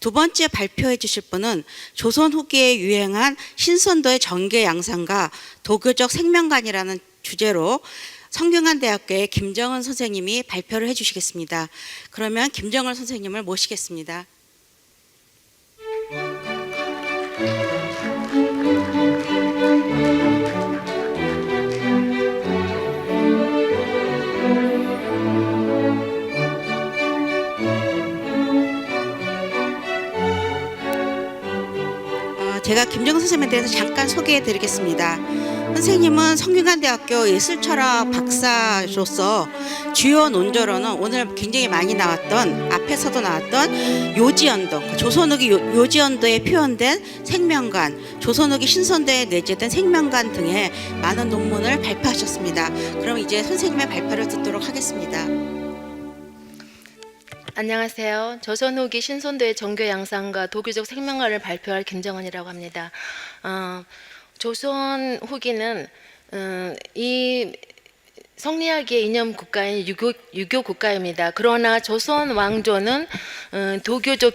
두 번째 발표해 주실 분은 조선 후기에 유행한 신선도의 정계 양상과 도교적 생명관이라는 주제로 성균관대학교의 김정은 선생님이 발표를 해 주시겠습니다. 그러면 김정은 선생님을 모시겠습니다. 제가 김정은 선생님에 대해서 잠깐 소개해 드리겠습니다. 선생님은 성균관대학교 예술철학 박사로서 주요 논조로는 오늘 굉장히 많이 나왔던, 앞에서도 나왔던 요지연도, 조선 후기 요지연도에 표현된 생명관, 조선 후기 신선도에 내재된 생명관 등의 많은 논문을 발표하셨습니다. 그럼 이제 선생님의 발표를 듣도록 하겠습니다. 안녕하세요. 조선 후기 신선도의 정교 양상과 도교적 생명관을 발표할 김정은이라고 합니다. 조선 후기는 이 성리학의 이념 국가인 유교 국가입니다. 그러나 조선 왕조는 도교적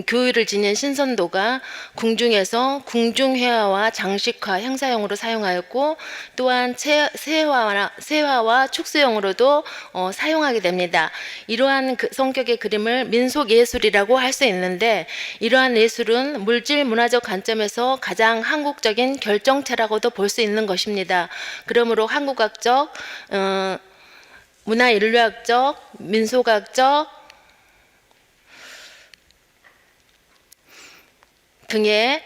교의를 지닌 신선도가 궁중에서 궁중회화와 장식화, 행사용으로 사용하였고, 또한 세화와 축소용으로도 사용하게 됩니다. 이러한 성격의 그림을 민속예술이라고 할 수 있는데, 이러한 예술은 물질 문화적 관점에서 가장 한국적인 결정체라고도 볼 수 있는 것입니다. 그러므로 한국학적, 문화인류학적, 민속학적 등의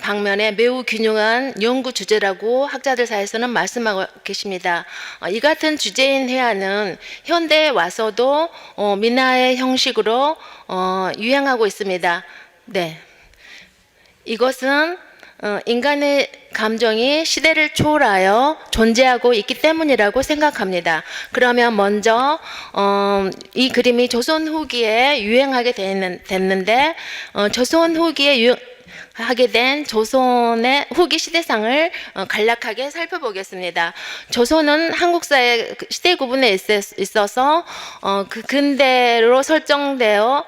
방면에 매우 균형한 연구 주제라고 학자들 사이에서는 말씀하고 계십니다. 이 같은 주제인 회화는 현대에 와서도 민화의 형식으로 유행하고 있습니다. 네, 이것은 인간의 감정이 시대를 초월하여 존재하고 있기 때문이라고 생각합니다. 그러면 먼저 이 그림이 조선 후기에 유행하게 됐는데, 조선 후기에 하게 된 조선의 후기 시대상을 간략하게 살펴보겠습니다. 조선은 한국사의 시대 구분에 있어서 그 근대로 설정되어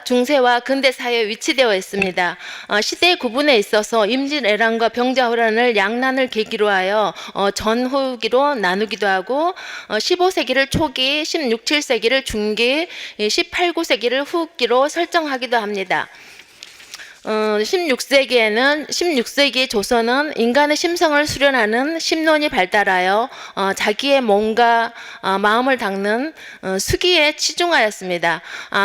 중세와 근대 사이에 위치되어 있습니다. 시대 구분에 있어서 임진왜란과 병자호란을 양난을 계기로 하여 전후기로 나누기도 하고, 15세기를 초기, 16, 17세기를 중기, 18, 9세기를 후기로 설정하기도 합니다. 16세기 조선은 인간의 심성을 수련하는 심론이 발달하여 자기의 몸과 마음을 닦는 수기에 치중하였습니다.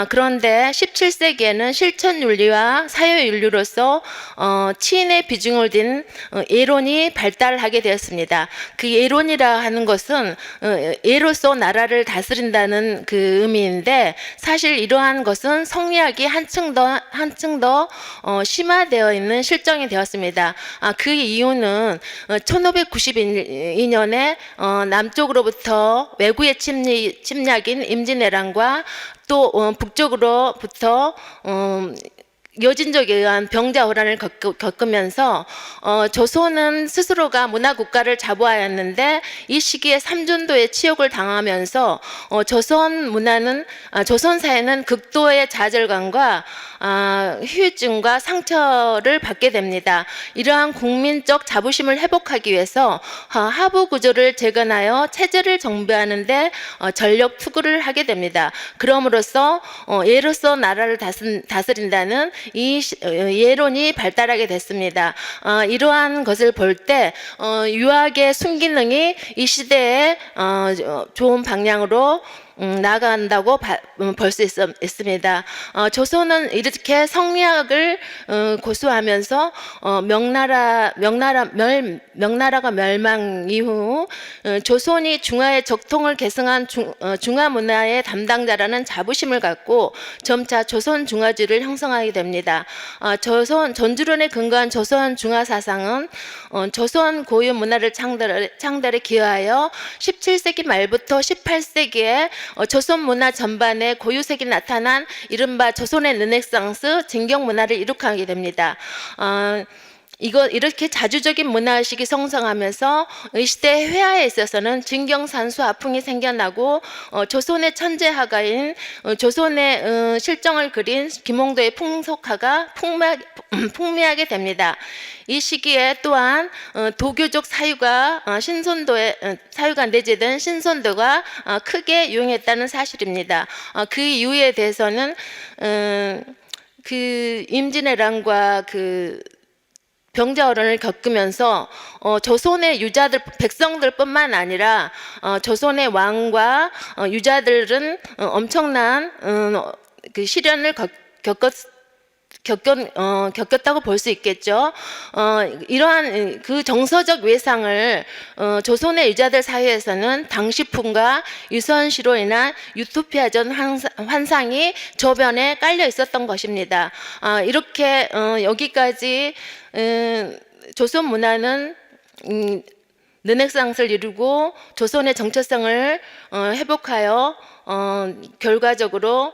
그런데 17세기에는 실천윤리와 사회윤리로서 치인의 비중을 둔 예론이 발달하게 되었습니다. 그 예론이라 하는 것은 예로서 나라를 다스린다는 그 의미인데, 사실 이러한 것은 성리학이 한층 더 심화되어 있는 실정이 되었습니다. 그 이유는 1592년에 남쪽으로부터 외구의 침략인 임진왜란과 또 북쪽으로부터 여진족에 의한 병자호란을 겪으면서 조선은 스스로가 문화국가를 자부하였는데, 이 시기에 삼전도의 치욕을 당하면서 조선 사회는 극도의 좌절감과 후유증과 상처를 받게 됩니다. 이러한 국민적 자부심을 회복하기 위해서 하부 구조를 재건하여 체제를 정비하는 데 전력 투구를 하게 됩니다. 그럼으로써 예로서 나라를 다스린다는 이 예론이 발달하게 됐습니다. 이러한 것을 볼 때 유학의 순기능이 이 시대에 좋은 방향으로 나아간다고 볼 수 있습니다. 조선은 이렇게 성리학을 고수하면서 명나라가 멸망 이후 조선이 중화의 적통을 계승한 중화 문화의 담당자라는 자부심을 갖고 점차 조선 중화주의를 형성하게 됩니다. 전주론에 근거한 조선 중화 사상은 조선 고유 문화를 창달에 기여하여 17세기 말부터 18세기에 조선 문화 전반에 고유색이 나타난 이른바 조선의 르네상스 진경 문화를 이룩하게 됩니다. 이렇게 자주적인 문화의식이 성장하면서 이 시대 회화에 있어서는 진경산수 아풍이 생겨나고 조선의 천재화가인 조선의 실정을 그린 김홍도의 풍속화가 풍미하게 됩니다. 이 시기에 또한 도교적 사유가 사유가 내재된 신선도가 크게 유행했다는 사실입니다. 그 이유에 대해서는 그 임진왜란과 그 병자호란을 겪으면서 조선의 유자들 백성들뿐만 아니라 조선의 왕과 유자들은 엄청난 그 시련을 겪었다고 볼 수 있겠죠. 이러한 그 정서적 외상을 조선의 유자들 사이에서는 당시풍과 유선시로 인한 유토피아적 환상이 저변에 깔려 있었던 것입니다. 이렇게 여기까지 조선 문화는 르네상스를 이루고 조선의 정체성을 회복하여 결과적으로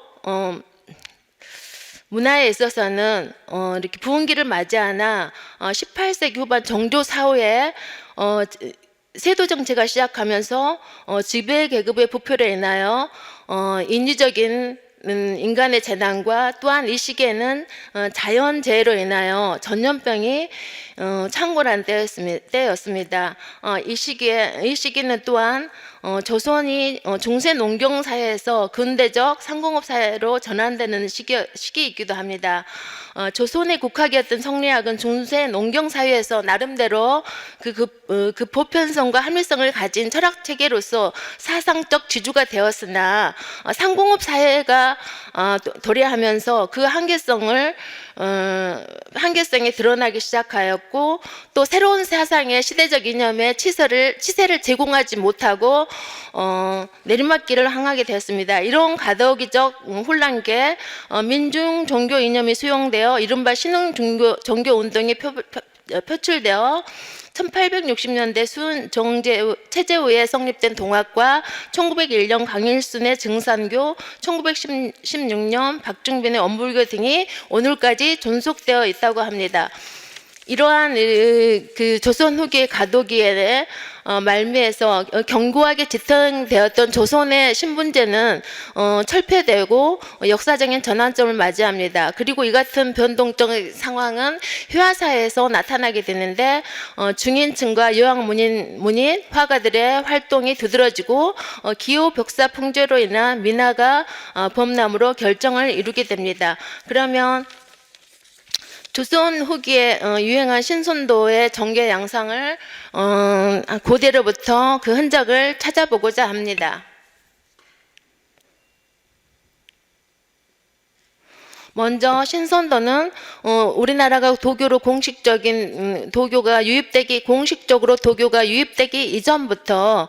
문화에 있어서는 이렇게 부흥기를 맞이하나 18세기 후반 정조 사후에 세도 정체가 시작하면서 지배 계급의 부패로 인하여 인위적인 인간의 재난과 또한 이 시기에는 자연재해로 인하여 전염병이 창궐한 때였습니다. 이 시기는 또한 조선이 중세 농경 사회에서 근대적 상공업 사회로 전환되는 시기이기도 합니다. 조선의 국학이었던 성리학은 중세 농경 사회에서 나름대로 그 보편성과 합리성을 가진 철학 체계로서 사상적 지주가 되었으나 상공업 사회가 도래하면서 그 한계성이 드러나기 시작하였고, 또 새로운 사상의 시대적 이념의 치세를 제공하지 못하고 내리막길을 향하게 되었습니다. 이런 가덕이적 혼란계 민중 종교 이념이 수용되어 이른바 신흥 종교 운동이 표출되어 1860년대 체제후에 성립된 동학과 1901년 강일순의 증산교, 1916년 박중빈의 원불교 등이 오늘까지 존속되어 있다고 합니다. 이러한 그 조선 후기의 가도기에 말미에서 견고하게 지탱되었던 조선의 신분제는 철폐되고 역사적인 전환점을 맞이합니다. 그리고 이 같은 변동적 상황은 회화사에서 나타나게 되는데 중인층과 요양문인 화가들의 활동이 두드러지고 기호 벽사 풍조로 인한 민화가 범람으로 결정을 이루게 됩니다. 그러면 조선 후기에 유행한 신선도의 정계 양상을 고대로부터 그 흔적을 찾아보고자 합니다. 먼저 신선도는 우리나라가 공식적으로 도교가 유입되기 이전부터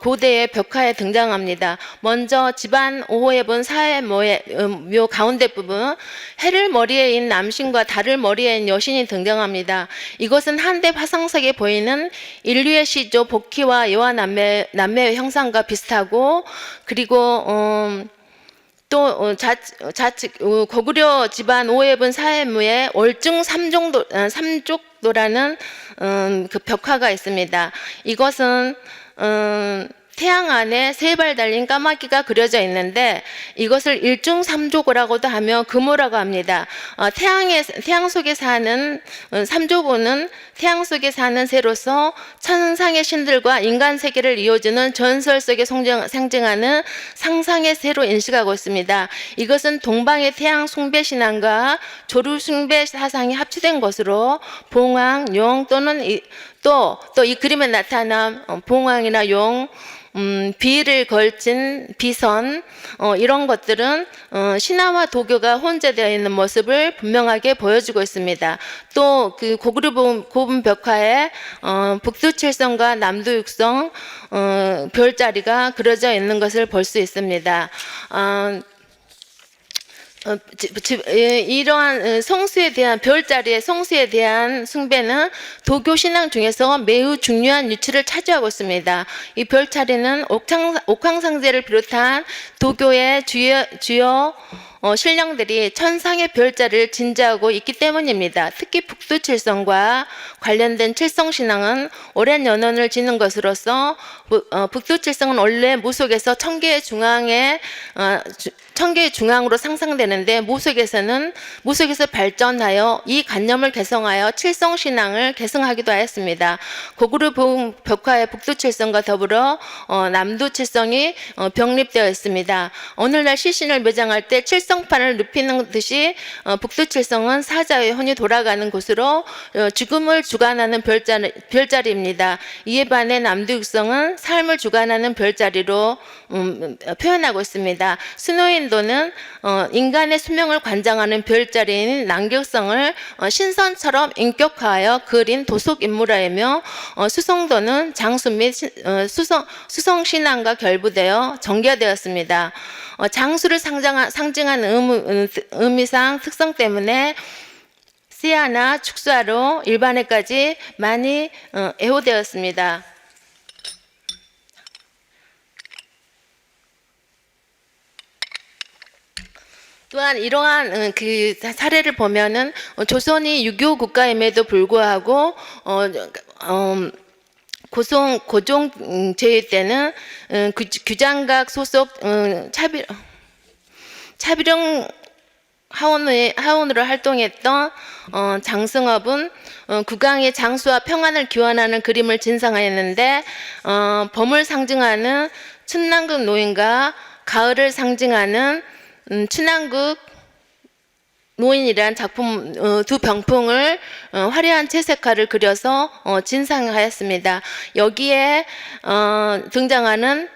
고대의 벽화에 등장합니다. 먼저 집안 5호에 사해묘 가운데 부분, 해를 머리에 인 남신과 달을 머리에 인 여신이 등장합니다. 이것은 한대 화상석에 보이는 인류의 시조 복희와 여와 남매의 형상과 비슷하고, 그리고 또 고구려 집안 오해분 사해무에 월증 삼족도라는 그 벽화가 있습니다. 이것은 태양 안에 세 발 달린 까마귀가 그려져 있는데 이것을 일중삼조고라고도 하며 금오라고 합니다. 태양 속에 사는 삼조고는 태양 속에 사는 새로서 천상의 신들과 인간 세계를 이어주는 전설 속에 상징하는 상상의 새로 인식하고 있습니다. 이것은 동방의 태양 숭배 신앙과 조류 숭배 사상이 합치된 것으로 봉황, 용 또는 또 이 그림에 나타난 봉황이나 용, 비를 걸친 비선, 이런 것들은 신화와 도교가 혼재되어 있는 모습을 분명하게 보여주고 있습니다. 또 그 고구려 고분 벽화에 북두칠성과 남두육성 별자리가 그려져 있는 것을 볼 수 있습니다. 이러한 성수에 대한 별자리의 성수에 대한 숭배는 도교 신앙 중에서 매우 중요한 위치를 차지하고 있습니다. 이 별자리는 옥황상제를 비롯한 도교의 주요 신령들이 천상의 별자리를 진지하고 있기 때문입니다. 특히 북두칠성과 관련된 칠성신앙은 오랜 연원을 지닌 것으로서 북두칠성은 원래 무속에서 천계의 중앙으로 상상되는데 무속에서 발전하여 이 관념을 개성하여 칠성신앙을 계승하기도 하였습니다. 고구려 벽화의 북두칠성과 더불어 남두칠성이 병립되어 있습니다. 오늘날 시신을 매장할 때 칠성판을 눕히는 듯이 북두칠성은 사자의 혼이 돌아가는 곳으로 죽음을 주관하는 별자리입니다. 이에 반해 남두육성은 삶을 주관하는 별자리로 표현하고 있습니다. 스노인도는 인간의 수명을 관장하는 별자리인 남극성을 신선처럼 인격화하여 그린 도속인물화이며 수성도는 장수 및 수성신앙과 결부되어 전개되었습니다. 장수를 상징하는 의미상 특성 때문에 세아나 축사로 일반에까지 많이 애호되었습니다. 또한 이러한 그 사례를 보면은 조선이 유교 국가임에도 불구하고 고종 제위 때는 규장각 소속 차비령 하원으로 활동했던 장승업은 국왕의 장수와 평안을 기원하는 그림을 진상하였는데 봄을 상징하는 춘남극 노인과 가을을 상징하는 춘남극 노인이란 작품 두 병풍을 화려한 채색화를 그려서 진상하였습니다. 여기에 등장하는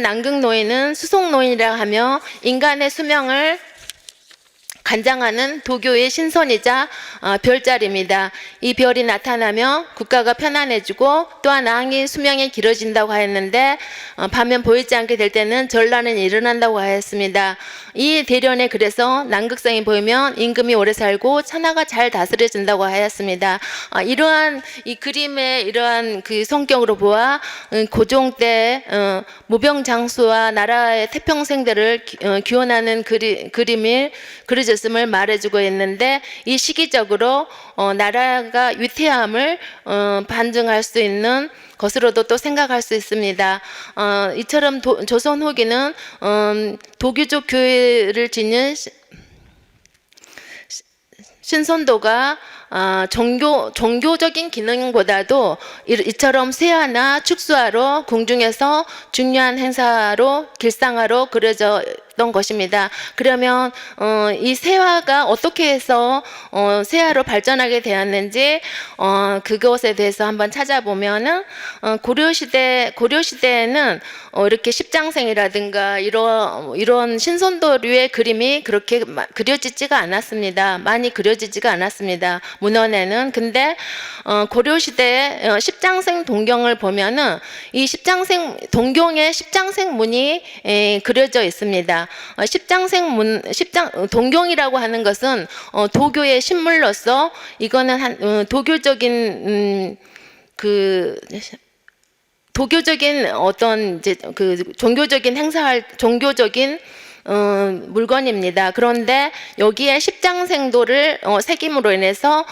남극 노인은 수속 노인이라 하며 인간의 수명을 간장하는 도교의 신선이자 별자리입니다. 이 별이 나타나면 국가가 편안해지고 또한 왕의 수명이 길어진다고 하였는데 반면 보이지 않게 될 때는 전란은 일어난다고 하였습니다. 이 대련에 그래서 남극성이 보이면 임금이 오래 살고 천하가 잘 다스려진다고 하였습니다. 이러한 이 그림의 이러한 그 성격으로 보아 고종 때 무병장수와 나라의 태평생대를 기원하는 그림이 그려졌음을 말해주고 있는데 이 시기적으로 나라가 위태함을 반증할 수 있는 것으로도 또 생각할 수 있습니다. 이처럼 조선 후기는 도교적 교회를 지닌 신선도가 종교적인 기능보다도 이처럼 세화나 축수화로 궁중에서 중요한 행사로 길상화로 그려졌던 것입니다. 그러면 이 세화가 어떻게 해서 세화로 발전하게 되었는지 그것에 대해서 한번 찾아보면은 고려시대에는 이렇게 십장생이라든가 이런 신선도류의 그림이 그렇게 그려지지가 않았습니다. 많이 그려지지가 않았습니다. 문헌에는. 근데 고려시대에 십장생 동경을 보면은 이 동경에 십장생문이 그려져 있습니다. 동경이라고 하는 것은 도교의 신물로서 이거는 도교적인 도교적인 어떤 이제 그 종교적인 물건입니다. 그런데 여기에 십장생도를 새김으로 인해서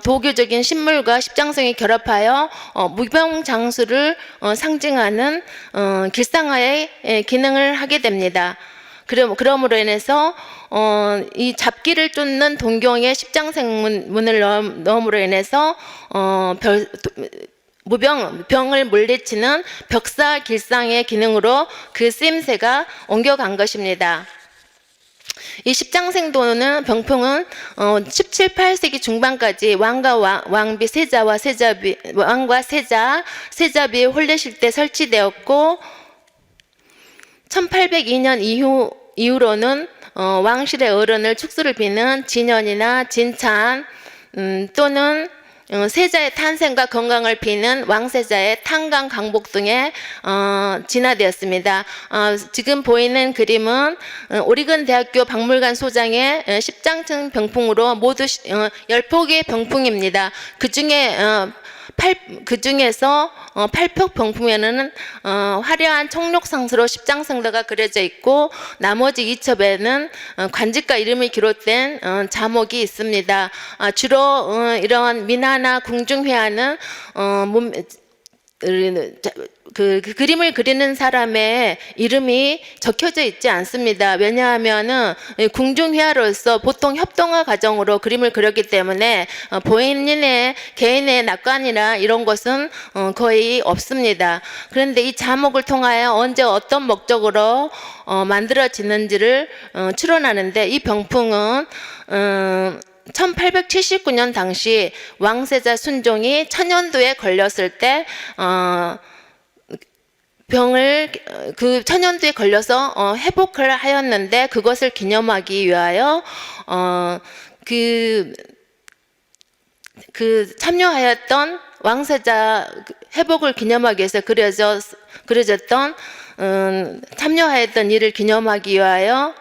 도교적인 신물과 십장생이 결합하여 무병장수를 상징하는 길상화의 기능을 하게 됩니다. 그러므로 인해서 이 잡기를 쫓는 동경의 십장생문을 넣음으로 인해서 병을 물리치는 벽사 길상의 기능으로 그 쓰임새가 옮겨간 것입니다. 이 십장생도는 병풍은 17, 18세기 중반까지 왕비 세자와 세자비 혼례식 때 설치되었고 1802년 이후로는 왕실의 어른을 축수를 비는 진연이나 진찬 또는 세자의 탄생과 건강을 비는 왕세자의 탄강 강복 등에 진화되었습니다. 지금 보이는 그림은 오리건 대학교 박물관 소장의 십장층 병풍으로 모두 10폭의 병풍입니다. 그 중에 그 중에서 팔표 병풍에는 화려한 청록상수로 십장생도가 그려져 있고 나머지 2첩에는 관직과 이름이 기록된 자목이 있습니다. 주로 이런 민화나 궁중회화는 그 그림을 그리는 사람의 이름이 적혀져 있지 않습니다. 왜냐하면은 궁중회화로서 보통 협동화 과정으로 그림을 그렸기 때문에 본인의 개인의 낙관이나 이런 것은 거의 없습니다. 그런데 이 자목을 통하여 언제 어떤 목적으로 만들어지는지를 추론하는데, 이 병풍은 1879년 당시 왕세자 순종이 천연두에 걸렸을 때 병을 그 천연두에 걸려서 회복을 하였는데, 그것을 기념하기 위하여 그 참여하였던 왕세자 회복을 기념하기 위해서 그려졌던 참여하였던 일을 기념하기 위하여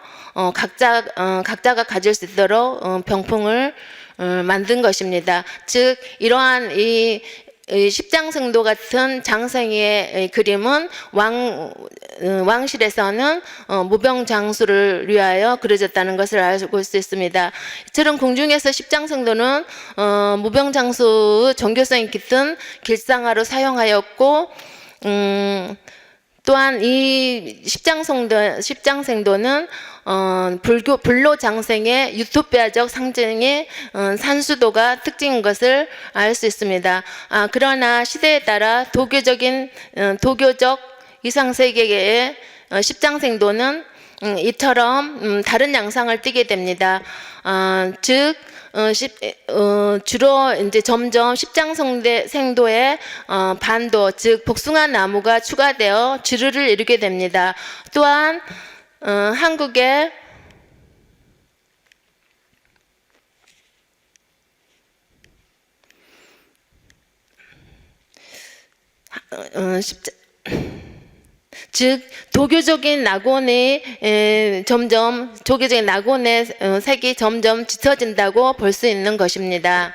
각자가 가질 수 있도록 병풍을 만든 것입니다. 즉 이러한 이 십장생도 같은 장생의 그림은 왕실에서는 무병장수를 위하여 그려졌다는 것을 알고 수 있습니다. 이처럼 궁중에서 십장생도는 무병장수 종교성이 깃든 길상화로 사용하였고, 또한 이 십장생도는 불로장생의 유토피아적 상징의 산수도가 특징인 것을 알 수 있습니다. 그러나 시대에 따라 도교적 이상세계의 십장생도는 이처럼 다른 양상을 띠게 됩니다. 즉 주로 이제 점점 십장생도에 반도, 즉 복숭아 나무가 추가되어 주류를 이루게 됩니다. 또한 한국의 즉 도교적인 낙원의 도교적인 낙원의 색이 점점 짙어진다고 볼 수 있는 것입니다.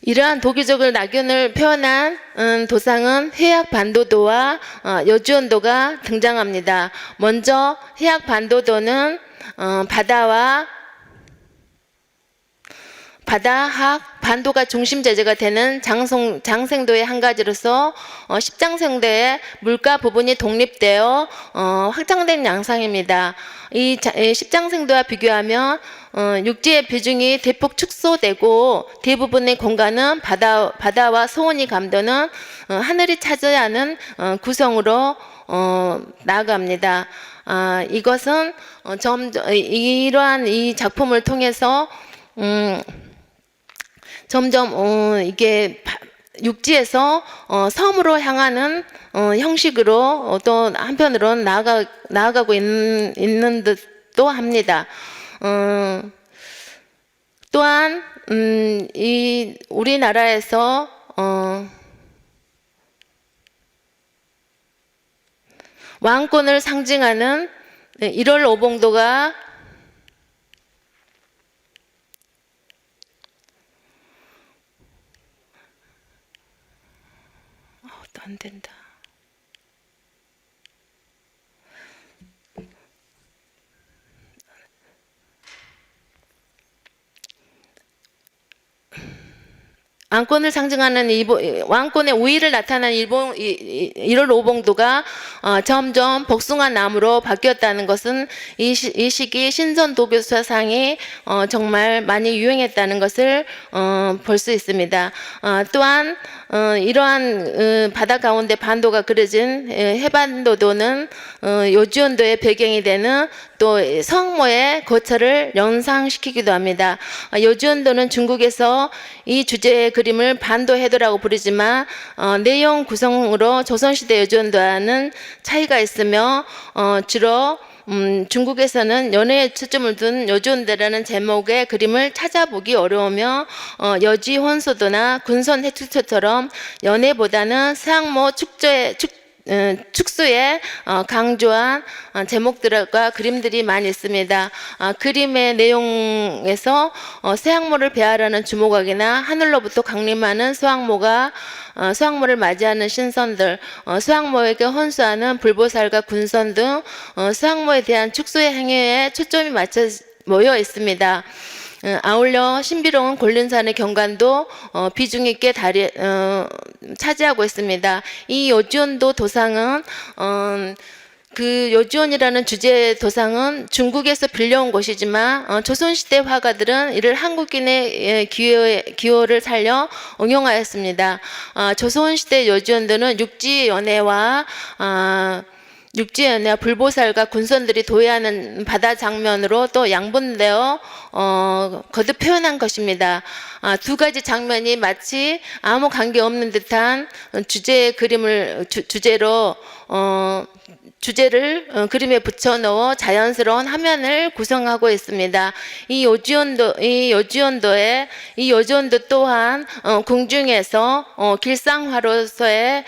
이러한 도교적인 낙원을 표현한 도상은 해약 반도도와 여주원도가 등장합니다. 먼저 해약 반도도는 바다학 반도가 중심 제재가 되는 장생도의 한 가지로서 십장생도의 물가 부분이 독립되어 확장된 양상입니다. 이 십장생도와 비교하면 육지의 비중이 대폭 축소되고 대부분의 공간은 바다와 소원이 감도는 하늘이 차지하는 구성으로 나아갑니다. 이것은 이러한 이 작품을 통해서 점점 이게 육지에서 섬으로 향하는 형식으로 또 한편으로는 나아가고 있는 듯도 합니다. 또한 이 우리나라에서 왕권을 상징하는 1월 오봉도가 안 된다. 왕권을 상징하는 왕권의 우위를 나타내는 1월 오봉도가 점점 복숭아 나무로 바뀌었다는 것은 이 시기 신선 도교 사상이 정말 많이 유행했다는 것을 볼 수 있습니다. 또한 이러한 바다 가운데 반도가 그려진 해반도도는 요주원도의 배경이 되는 또 성모의 거처를 연상시키기도 합니다. 요주원도는 중국에서 이 주제의 그림을 반도해도라고 부르지만 내용 구성으로 조선시대 요주원도와는 차이가 있으며 주로 중국에서는 연애에 초점을 둔 여주원도라는 제목의 그림을 찾아보기 어려우며 여지 혼소도나 군선 해축처처럼 연애보다는 서양모 축소에 강조한 제목들과 그림들이 많이 있습니다. 그림의 내용에서 새학모를 배하라는 주목각이나 하늘로부터 강림하는 수학모를 맞이하는 신선들, 수학모에게 헌수하는 불보살과 군선 등 수학모에 대한 축소의 행위에 초점이 맞춰 모여 있습니다. 아울러 신비로운 골륜산의 경관도 비중 있게 차지하고 있습니다. 이 요지온도 도상은 그 요지온이라는 주제 도상은 중국에서 빌려온 것이지만 조선시대 화가들은 이를 한국인의 기호를 살려 응용하였습니다. 조선시대 요지온도는 육지연애와 불보살과 군선들이 도회하는 바다 장면으로 또 양분되어 거듭 표현한 것입니다. 두 가지 장면이 마치 아무 관계 없는 듯한 주제의 그림을 주제를 그림에 붙여넣어 자연스러운 화면을 구성하고 있습니다. 이 요지온도 또한 궁중에서 길상화로서의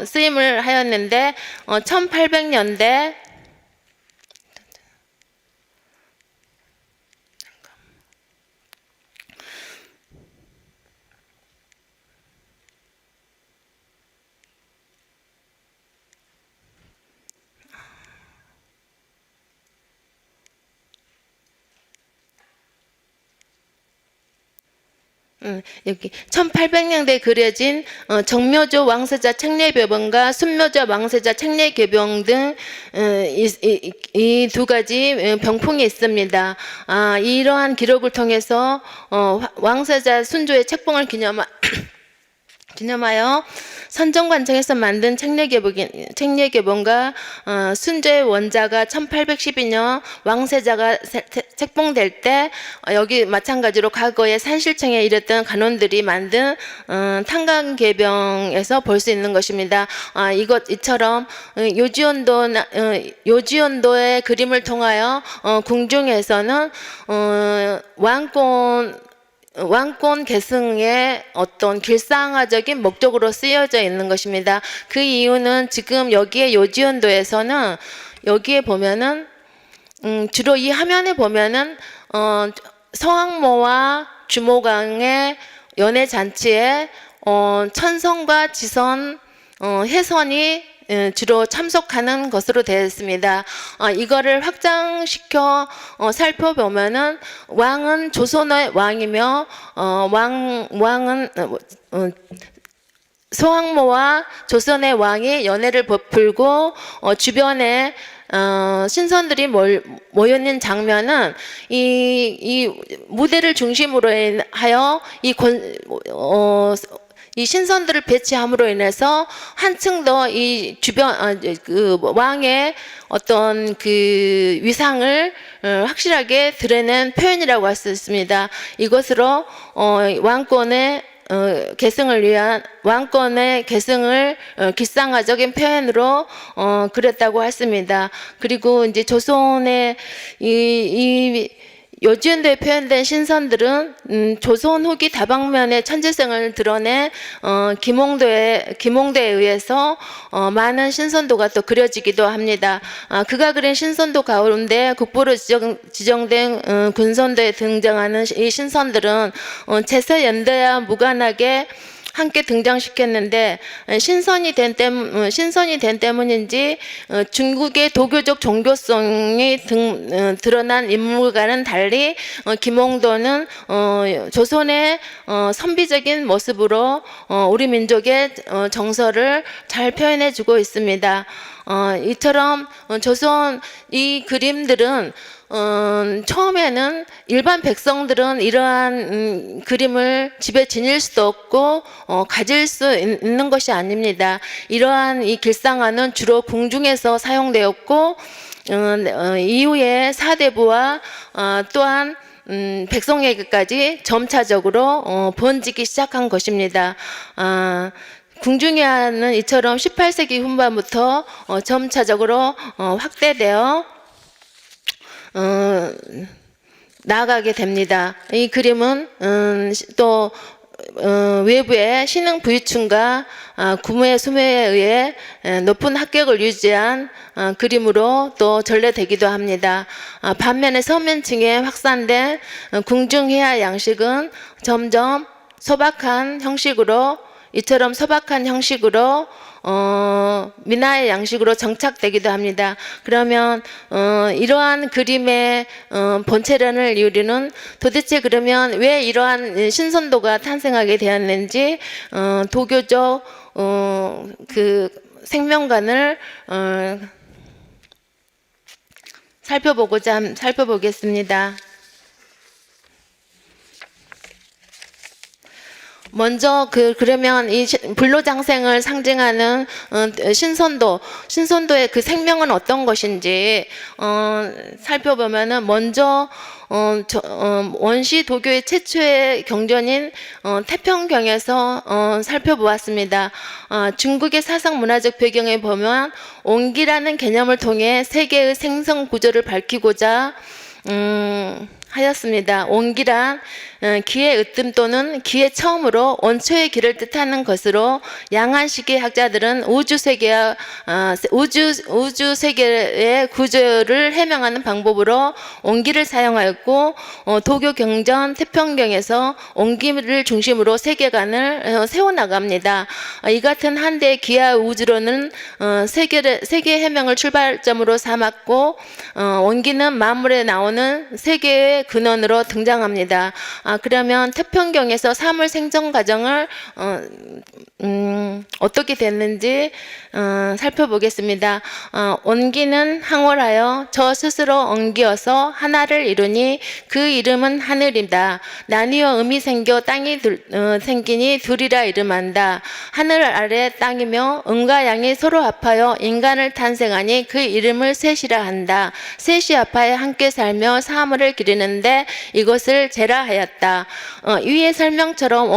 쓰임을 하였는데 1800년대 여기 1800년대에 그려진 정묘조 왕세자 책례묘병과 순묘조 왕세자 책례교병 등 이 두 가지 병풍이 있습니다. 이러한 기록을 통해서 왕세자 순조의 책봉을 기념하여 선정관청에서 만든 책례교본과 순조의 원자가 1812년 왕세자가 책봉될 때 여기 마찬가지로 과거에 산실청에 일했던 간원들이 만든 탄강계병에서 볼 수 있는 것입니다. 이처럼 요지온도의 그림을 통하여 궁중에서는 왕권 계승의 어떤 길상화적인 목적으로 쓰여져 있는 것입니다. 그 이유는 지금 여기에 요지온도에서는 여기에 보면은 주로 이 화면에 보면은 서학모와 주모강의 연애 잔치에 천성과 지선, 해선이 주로 참석하는 것으로 되어 있습니다. 이거를 확장시켜 살펴보면은 왕은 조선의 왕이며 왕은 소학모와 조선의 왕이 연애를 베풀고 주변에 신선들이 모여있는 장면은 이 무대를 중심으로 하여 이 신선들을 배치함으로 인해서 한층 더 이 주변 그 왕의 어떤 그 위상을 확실하게 드러낸 표현이라고 할 수 있습니다. 이것으로 왕권의 계승을 길상화적인 표현으로 그렸다고 했습니다. 그리고 이제 조선의 이 요지온도에 표현된 신선들은 조선 후기 다방면의 천재성을 드러내 김홍도에 의해서 많은 신선도가 또 그려지기도 합니다. 그가 그린 신선도 가운데 국보로 지정된 군선도에 등장하는 이 신선들은 제서연대와 무관하게 함께 등장시켰는데 신선이 된 때문인지 중국의 도교적 종교성이 드러난 인물과는 달리 김홍도는 조선의 선비적인 모습으로 우리 민족의 정서를 잘 표현해주고 있습니다. 이처럼 조선 이 그림들은 처음에는 일반 백성들은 이러한 그림을 집에 지닐 수도 없고 가질 수 있는 것이 아닙니다. 이러한 이 길상화는 주로 궁중에서 사용되었고 이후에 사대부와 또한 백성에게까지 점차적으로 번지기 시작한 것입니다. 궁중화는 이처럼 18세기 후반부터 점차적으로 확대되어 나아가게 됩니다. 이 그림은 또 외부의 신흥 부유층과 구무의 수매에 의해 높은 합격을 유지한 그림으로 또 전래되기도 합니다. 반면에 서면층에 확산된 궁중회화 양식은 점점 소박한 형식으로 이처럼 소박한 형식으로 민화의 양식으로 정착되기도 합니다. 그러면 이러한 그림의 본체론을 이유리는 도대체 그러면 왜 이러한 신선도가 탄생하게 되었는지 도교적 그 생명관을 살펴보겠습니다. 먼저 그러면 이 불로장생을 상징하는 신선도의 그 생명은 어떤 것인지 살펴보면은 먼저 원시 도교의 최초의 경전인 태평경에서 살펴보았습니다. 중국의 사상 문화적 배경에 보면 온기라는 개념을 통해 세계의 생성 구조를 밝히고자 하였습니다. 온기란 기의 으뜸 또는 기의 처음으로 원초의 기를 뜻하는 것으로 양한시기 학자들은 우주 세계의 구조를 해명하는 방법으로 온기를 사용하였고 도교 경전 태평경에서 온기를 중심으로 세계관을 세워나갑니다. 이 같은 한대의 기와 우주로는 세계 해명을 출발점으로 삼았고 온기는 만물에 나오는 세계의 근원으로 등장합니다. 그러면 태평경에서 사물 생존 과정을 어떻게 됐는지 살펴보겠습니다. 온기는 항월하여 저 스스로 엉기어서 하나를 이루니 그 이름은 하늘이다. 나뉘어 음이 생겨 땅이 생기니 둘이라 이름한다. 하늘 아래 땅이며 음과 양이 서로 합하여 인간을 탄생하니 그 이름을 셋이라 한다. 셋이 합하여 함께 살며 사물을 기르는데 이것을 제라 하였다. 위의 설명처럼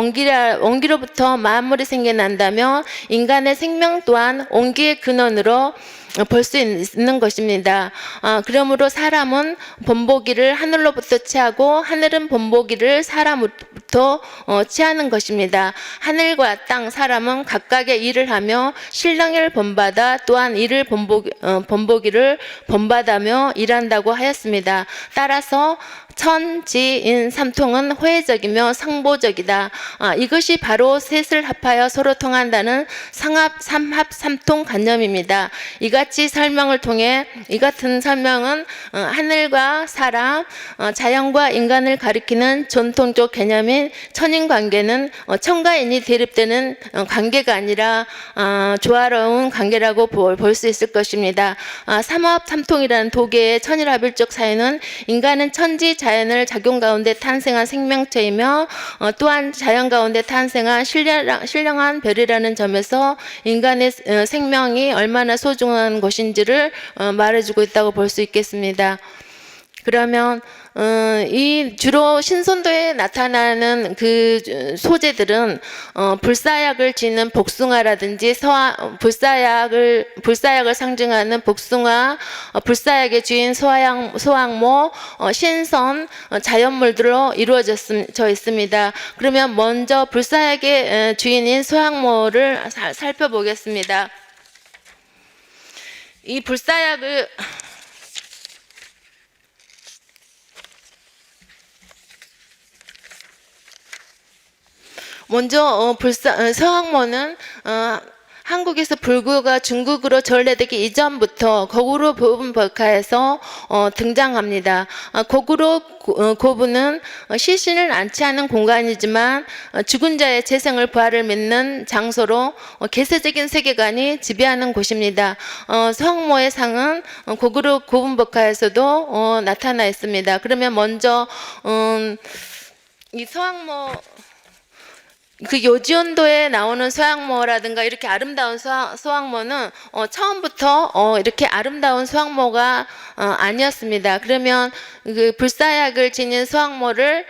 온기로부터 만물이 생겨난다며 인간의 생명 또한 온기의 근원으로 볼 수 있는 것입니다. 그러므로 사람은 본보기를 하늘로부터 취하고 하늘은 본보기를 사람으로부터 취하는 것입니다. 하늘과 땅, 사람은 각각의 일을 하며 신령을 본받아 또한 이를 본보기를 본받아며 일한다고 하였습니다. 따라서 천지인 삼통은 호혜적이며 상보적이다. 이것이 바로 셋을 합하여 서로 통한다는 상합 삼합 삼통 관념입니다. 이같이 설명을 통해 이 같은 설명은 하늘과 사람, 자연과 인간을 가리키는 전통적 개념인 천인관계는 천과 인이 대립되는 관계가 아니라 조화로운 관계라고 볼 수 있을 것입니다. 삼합 삼통이라는 도계의 천일합일적 사유는 인간은 천지 자연을 작용 가운데 탄생한 생명체이며 또한 자연 가운데 탄생한 신령한 별이라는 점에서 인간의 생명이 얼마나 소중한 것인지를 말해주고 있다고 볼 수 있겠습니다. 그러면 이 주로 신선도에 나타나는 그 소재들은 불사약을 지닌 복숭아라든지 불사약을 상징하는 복숭아, 불사약의 주인 소황모, 신선, 자연물들로 이루어져 있습니다. 그러면 먼저 불사약의 주인인 소황모를 살펴보겠습니다. 이 불사약을 먼저 서항모는 한국에서 불교가 중국으로 전래되기 이전부터 거구로 보분법화에서 등장합니다. 거구로 고분은 시신을 안치하는 공간이지만 죽은 자의 재생을 부활을 믿는 장소로 개세적인 세계관이 지배하는 곳입니다. 서항모의 상은 거구로 고분법화에서도 나타나 있습니다. 그러면 먼저 이 서항모 그 요지온도에 나오는 소항모라든가 이렇게 아름다운 소항모는 처음부터 이렇게 아름다운 소항모가 아니었습니다. 그러면 그 불사약을 지닌 소항모를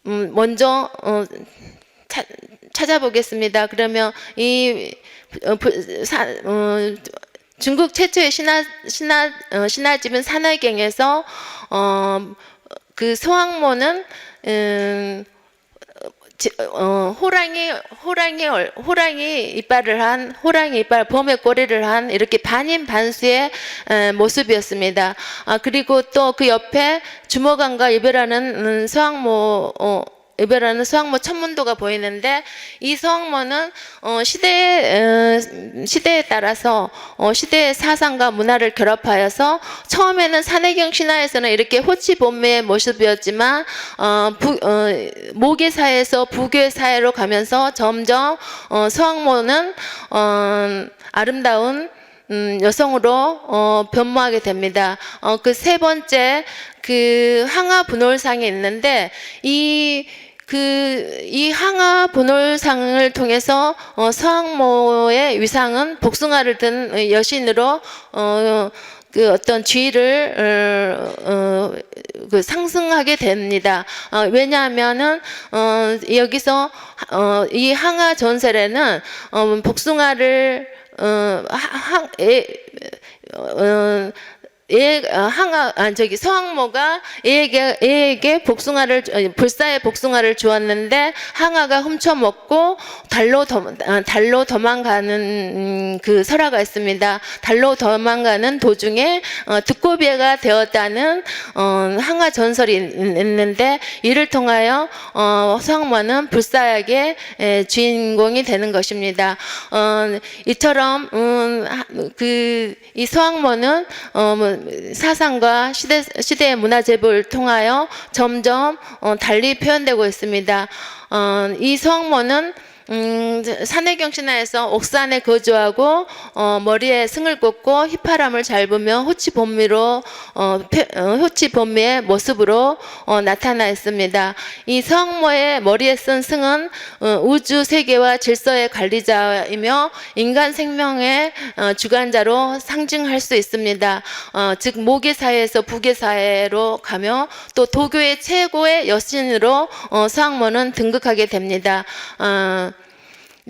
먼저 찾아보겠습니다. 그러면 이 중국 최초의 신화집인 산화경에서 그 소항모는 호랑이 이빨을 한 호랑이 이빨 범의 꼬리를 한 이렇게 반인 반수의 모습이었습니다. 그리고 또 그 옆에 주먹왕과 유별하는 수학모 천문도가 보이는데 이 수학모는 시대에 따라서 시대의 사상과 문화를 결합하여서 처음에는 산해경 신화에서는 이렇게 호치본매의 모습이었지만 모계사에서 부계사회로 가면서 점점 수학모는 아름다운 여성으로 변모하게 됩니다. 그 세 번째 그 항아 분홀상이 있는데 이 항아 분홀상을 통해서 서항모의 위상은 복숭아를 든 여신으로 그 어떤 지위를 상승하게 됩니다. 왜냐하면은 여기서 이 항아 전설에는 복숭아를 서항모가 애에게 불사의 복숭아를 주었는데 항아가 훔쳐먹고 달로 도망가는 그 설화가 있습니다. 달로 도망가는 도중에 두꺼비가 되었다는 항아 전설이 있는데 이를 통하여 서항모는 불사에게 주인공이 되는 것입니다. 이처럼 이 서항모는 사상과 시대의 문화 제보를 통하여 점점 달리 표현되고 있습니다. 이 서항모는 산해경 신화에서 옥산에 거주하고 머리에 승을 꽂고 휘파람을 잘 부며 호치본미의 모습으로 나타나 있습니다. 이 서항모의 머리에 쓴 승은 우주 세계와 질서의 관리자이며 인간 생명의 주관자로 상징할 수 있습니다. 즉 모계사회에서 부계사회로 가며 또 도교의 최고의 여신으로 서항모는 등극하게 됩니다.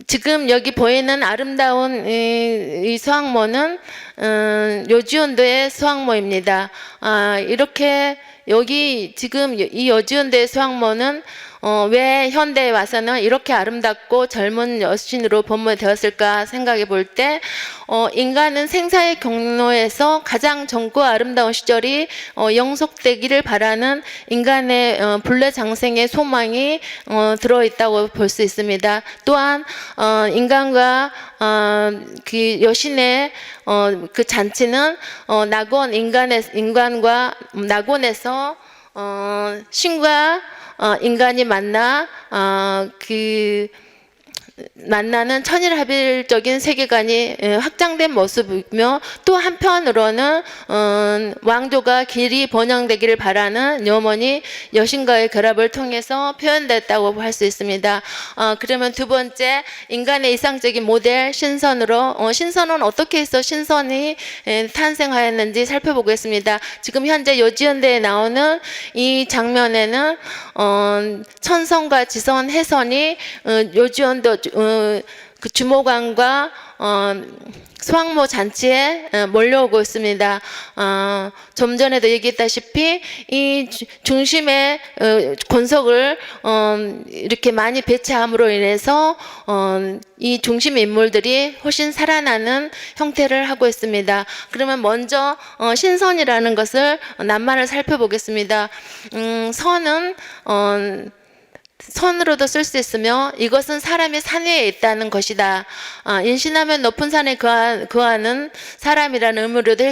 지금 여기 보이는 아름다운 이 서항모는 요지온도의 서항모입니다. 이렇게 여기 지금 이 요지온도의 서항모는 왜 현대에 와서는 이렇게 아름답고 젊은 여신으로 변모되었을까 생각해 볼 때 인간은 생사의 경로에서 가장 젊고 아름다운 시절이 영속되기를 바라는 인간의 불례장생의 소망이 들어있다고 볼 수 있습니다. 또한 인간과 그 여신의 그 잔치는 인간과 낙원에서 신과 인간이 만나는 천일합일적인 세계관이 확장된 모습이며 또 한편으로는 왕조가 길이 번영되기를 바라는 염원이 여신과의 결합을 통해서 표현됐다고 할 수 있습니다. 그러면 두 번째 인간의 이상적인 모델 신선으로 신선은 어떻게 해서 신선이 탄생하였는지 살펴보겠습니다. 지금 현재 요지연대에 나오는 이 장면에는 천선과 지선, 해선이 요지연도 그 주모관과 서항모 잔치에 몰려오고 있습니다. 좀 전에도 얘기했다시피 이 중심의 권석을 이렇게 많이 배치함으로 인해서 이 중심 인물들이 훨씬 살아나는 형태를 하고 있습니다. 그러면 먼저 신선이라는 것을 낱말을 살펴보겠습니다. 선은 선으로도 쓸 수 있으며 이것은 사람이 산 위에 있다는 것이다. 인신하면 높은 산에 거하는 사람이라는 의미로도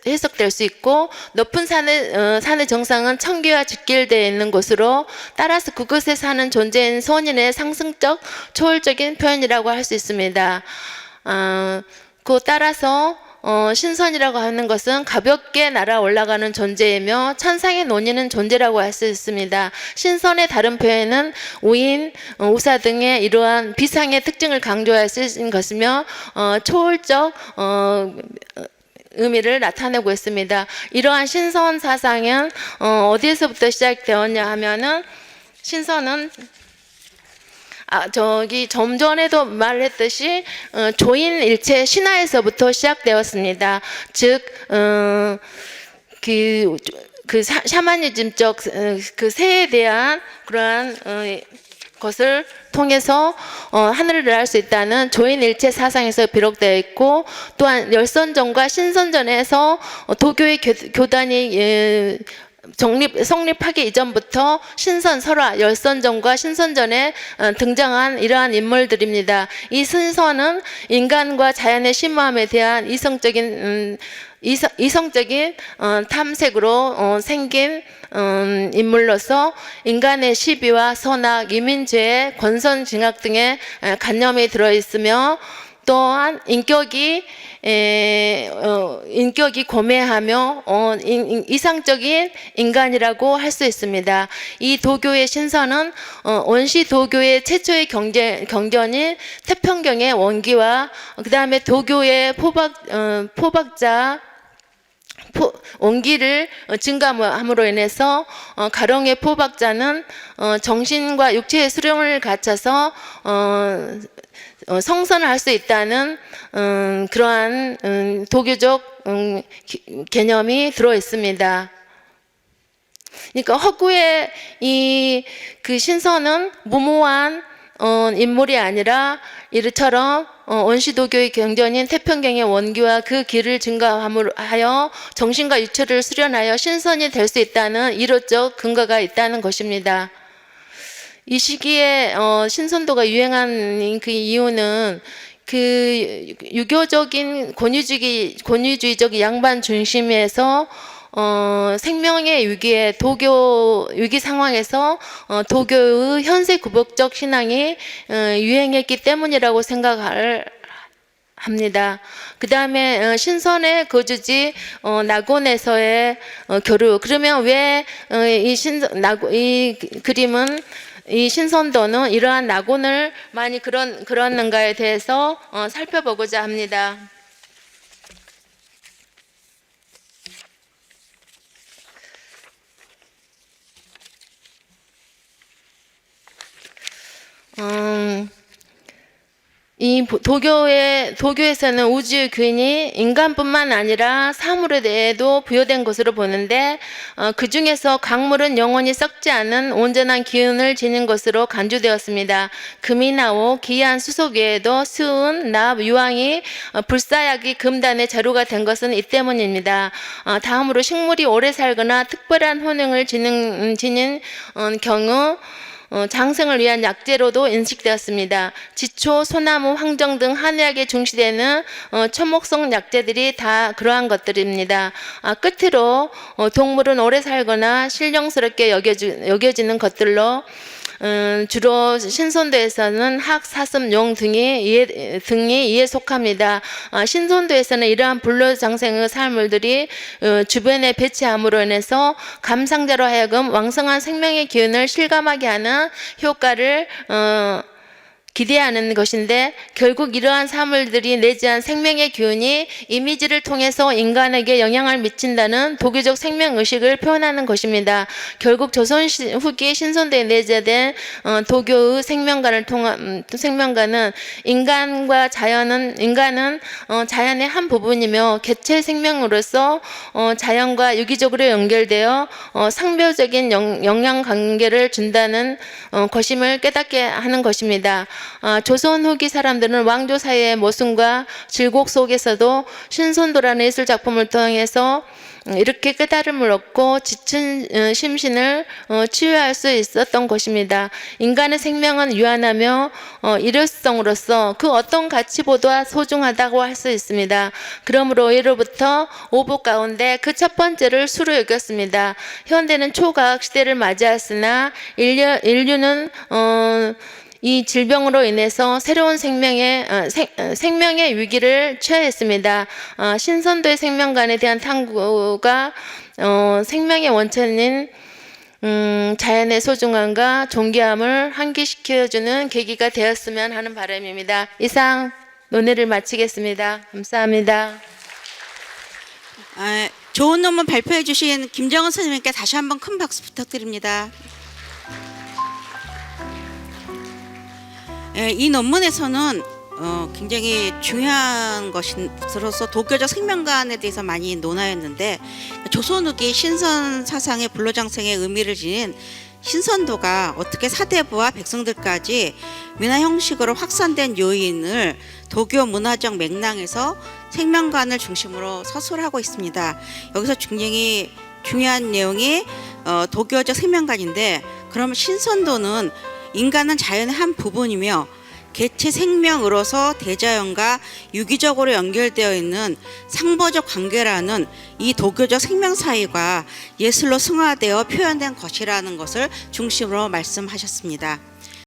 해석될 수 있고 높은 산의 정상은 청기와 직결되어 있는 곳으로 따라서 그곳에 사는 존재인 선인의 상승적 초월적인 표현이라고 할 수 있습니다. 그 따라서 신선이라고 하는 것은 가볍게 날아 올라가는 존재이며 천상에 논이는 존재라고 할 수 있습니다. 신선의 다른 표현은 우인, 우사 등의 이러한 비상의 특징을 강조할 수 있는 것이며 초월적 의미를 나타내고 있습니다. 이러한 신선 사상은 어디에서부터 시작되었냐 하면은 신선은 좀 전에도 말했듯이 조인일체 신화에서부터 시작되었습니다. 즉, 샤머니즘적 그 새에 대한 그러한 것을 통해서 하늘을 날 수 있다는 조인일체 사상에서 비록되어 있고, 또한 열선전과 신선전에서 도교의 교단이 성립하기 이전부터 신선, 설화, 열선전과 신선전에 등장한 이러한 인물들입니다. 이 신선은 인간과 자연의 심오함에 대한 이성적인 탐색으로 생긴 인물로서 인간의 시비와 선악, 이민죄, 권선징악 등의 관념이 들어있으며, 또한 인격이 고매하며 이상적인 인간이라고 할 수 있습니다. 이 도교의 신선은 원시 도교의 최초의 경전인 태평경의 원기와 그 다음에 도교의 포박자 원기를 증가함으로 인해서 가령의 포박자는 정신과 육체의 수령을 갖춰서 성선을 할 수 있다는 그러한 도교적 개념이 들어 있습니다. 그러니까 허구의 그 신선은 무모한 인물이 아니라 이처럼 원시도교의 경전인 태평경의 원기와 그 길을 증가하여 정신과 육체를 수련하여 신선이 될 수 있다는 이론적 근거가 있다는 것입니다. 이 시기에 신선도가 유행한 그 이유는 그 유교적인 권위주의적 양반 중심에서 생명의 위기에 위기 상황에서 도교의 현세 구복적 신앙이 유행했기 때문이라고 생각을 합니다. 그 다음에 신선의 거주지 낙원에서의 교류. 그러면 왜 이 그림은 이 신선도는 이러한 낙원을 많이 그렸는가에 대해서 살펴보고자 합니다. 이 도교에서는 우주의 근이 인간뿐만 아니라 사물에 대해도 부여된 것으로 보는데, 그 중에서 강물은 영원히 썩지 않은 온전한 기운을 지닌 것으로 간주되었습니다. 금이 나오 기이한 수속 외에도 수은, 납, 유황이 불사약이 금단의 자료가 된 것은 이 때문입니다. 다음으로 식물이 오래 살거나 특별한 효능을 지닌 경우 장생을 위한 약재로도 인식되었습니다. 지초, 소나무, 황정 등 한의학에 중시되는 초목성 약재들이 다 그러한 것들입니다. 끝으로 동물은 오래 살거나 신령스럽게 여겨지는 것들로 주로 신선도에서는 학, 사슴, 용 등이 이에 속합니다. 신선도에서는 이러한 불로장생의 사물들이 주변에 배치함으로 인해서 감상자로 하여금 왕성한 생명의 기운을 실감하게 하는 효과를 기대하는 것인데, 결국 이러한 사물들이 내재한 생명의 기운이 이미지를 통해서 인간에게 영향을 미친다는 도교적 생명의식을 표현하는 것입니다. 결국 조선 후기 신선도에 내재된 도교의 생명가는 인간은 자연의 한 부분이며 개체 생명으로서 자연과 유기적으로 연결되어 상표적인 영향관계를 준다는 것임을 깨닫게 하는 것입니다. 조선 후기 사람들은 왕조 사회의 모순과 질곡 속에서도 신선도라는 예술 작품을 통해서 이렇게 깨달음을 얻고 지친 심신을 치유할 수 있었던 것입니다. 인간의 생명은 유한하며 일회성으로서 그 어떤 가치보다 소중하다고 할 수 있습니다. 그러므로 이로부터 오복 가운데 그 첫 번째를 수로 여겼습니다. 현대는 초과학 시대를 맞이했으나 인류는 이 질병으로 인해서 새로운 생명의 위기를 처했습니다. 신선도의 생명관에 대한 탐구가 생명의 원천인 자연의 소중함과 존귀함을 환기시켜주는 계기가 되었으면 하는 바람입니다. 이상 논의를 마치겠습니다. 감사합니다. 좋은 논문 발표해 주신 김정은 선생님께 다시 한번 큰 박수 부탁드립니다. 이 논문에서는 굉장히 중요한 것으로서 도교적 생명관에 대해서 많이 논하였는데, 조선 후기 신선 사상의 불로장생의 의미를 지닌 신선도가 어떻게 사대부와 백성들까지 민화 형식으로 확산된 요인을 도교 문화적 맥락에서 생명관을 중심으로 서술하고 있습니다. 여기서 굉장히 중요한 내용이 도교적 생명관인데, 그러면 신선도는 인간은 자연의 한 부분이며 개체 생명으로서 대자연과 유기적으로 연결되어 있는 상보적 관계라는 이 도교적 생명 사이가 예술로 승화되어 표현된 것이라는 것을 중심으로 말씀하셨습니다.